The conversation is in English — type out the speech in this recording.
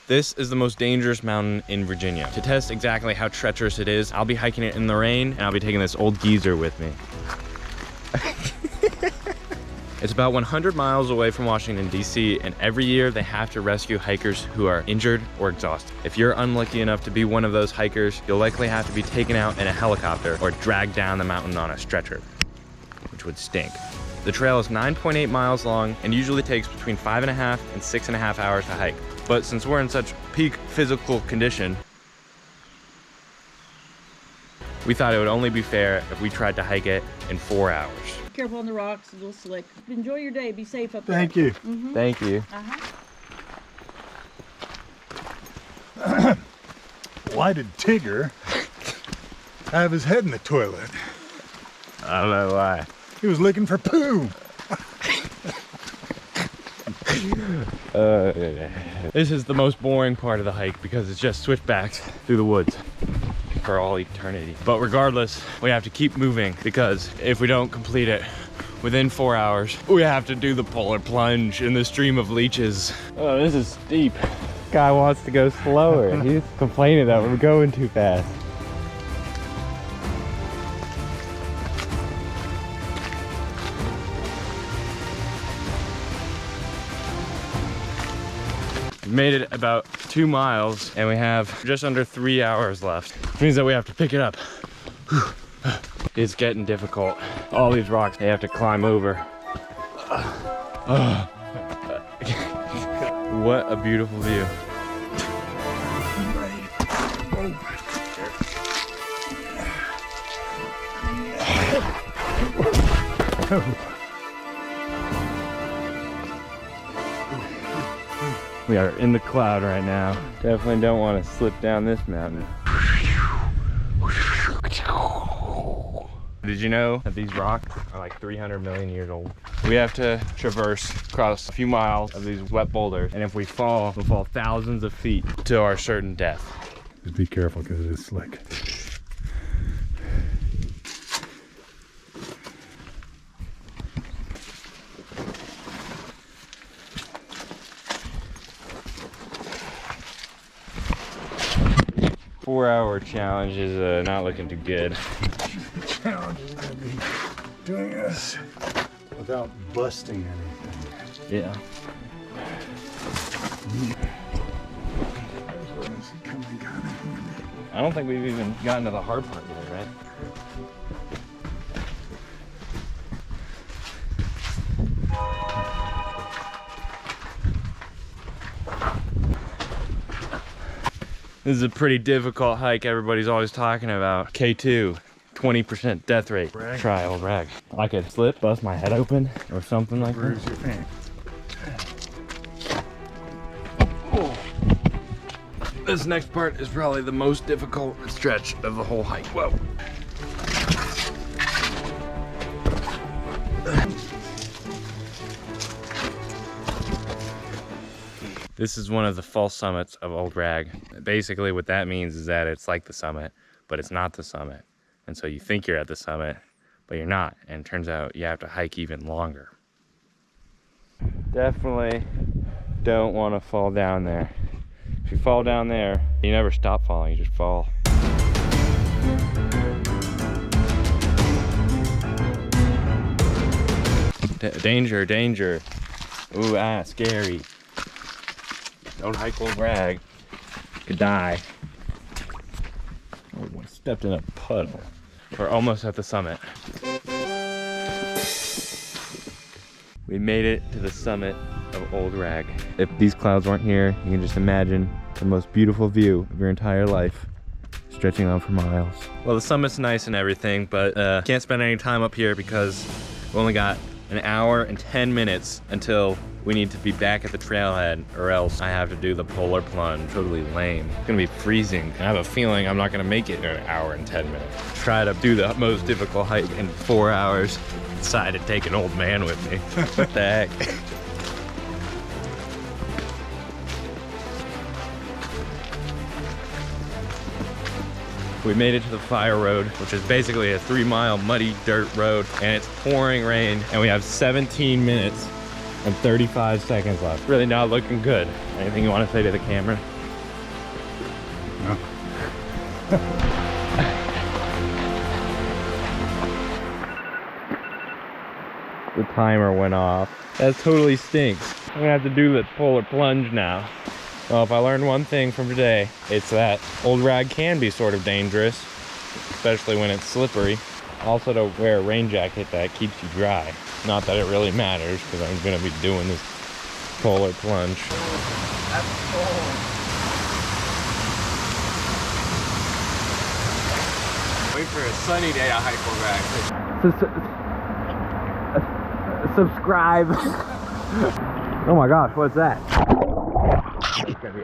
This is the most dangerous mountain in Virginia. To test exactly how treacherous it is, I'll be hiking it in the rain, and I'll be taking this old geezer with me. It's about 100 miles away from Washington, D.C., and every year they have to rescue hikers who are injured or exhausted. If you're unlucky enough to be one of those hikers, you'll likely have to be taken out in a helicopter or dragged down the mountain on a stretcher, which would stink. The trail is 9.8 miles long and usually takes between 5.5 and 6.5 hours to hike. But since we're in such peak physical condition, we thought it would only be fair if we tried to hike it in 4 hours. Careful on the rocks, a little slick. Enjoy your day, be safe up there. Thank you. Thank you. Why did Tigger have his head in the toilet? I don't know why. He was looking for poo. This is the most boring part of the hike because it's just switchbacks through the woods for all eternity. But regardless, we have to keep moving because if we don't complete it within 4 hours, we have to do the polar plunge in the stream of leeches. Oh, this is steep. Guy wants to go slower. He's complaining that we're going too fast. We made it about 2 miles and we have just under 3 hours left. Which means that we have to pick it up. It's getting difficult. All these rocks they have to climb over. What a beautiful view. We are in the cloud right now. Definitely don't want to slip down this mountain. Did you know that these rocks are like 300 million years old? We have to traverse across a few miles of these wet boulders, and if we fall, we'll fall thousands of feet to our certain death. Just be careful because it is slick. Four-hour challenge is not looking too good. Challenge is going to be doing this without busting anything. Yeah. I don't think we've even gotten to the hard part yet, right? This is a pretty difficult hike everybody's always talking about. K2, 20% death rate. Brag. Try old rag. I could slip, bust my head open, or something like that. Bruise your pants. This next part is probably the most difficult stretch of the whole hike. Whoa. This is one of the false summits of Old Rag. Basically what that means is that it's like the summit, but it's not the summit. And so you think you're at the summit, but you're not. And it turns out you have to hike even longer. Definitely don't want to fall down there. If you fall down there, you never stop falling, you just fall. Danger, danger. Ooh, scary. Don't hike Old Rag. Could die. Oh, I stepped in a puddle. We're almost at the summit. We made it to the summit of Old Rag. If these clouds weren't here, you can just imagine the most beautiful view of your entire life, stretching on for miles. Well, the summit's nice and everything, but can't spend any time up here because we've only got an hour and 10 minutes until we need to be back at the trailhead, or else I have to do the polar plunge. Totally lame. It's gonna be freezing. I have a feeling I'm not gonna make it in an hour and 10 minutes. Try to do the most difficult hike in 4 hours. Decided to take an old man with me. What the heck? We made it to the fire road, which is basically a 3-mile muddy dirt road, and it's pouring rain, and we have 17 minutes and 35 seconds left. Really not looking good. Anything you want to say to the camera? know. The timer went off. That totally stinks. I'm gonna have to do the polar plunge now. Well, if I learned one thing from today, it's that old rag can be sort of dangerous, especially when it's slippery. Also, to wear a rain jacket that keeps you dry. Not that it really matters, because I'm gonna be doing this polar plunge. That's cold. Wait for a sunny day to hike over rag. Subscribe. Oh my gosh, what's that?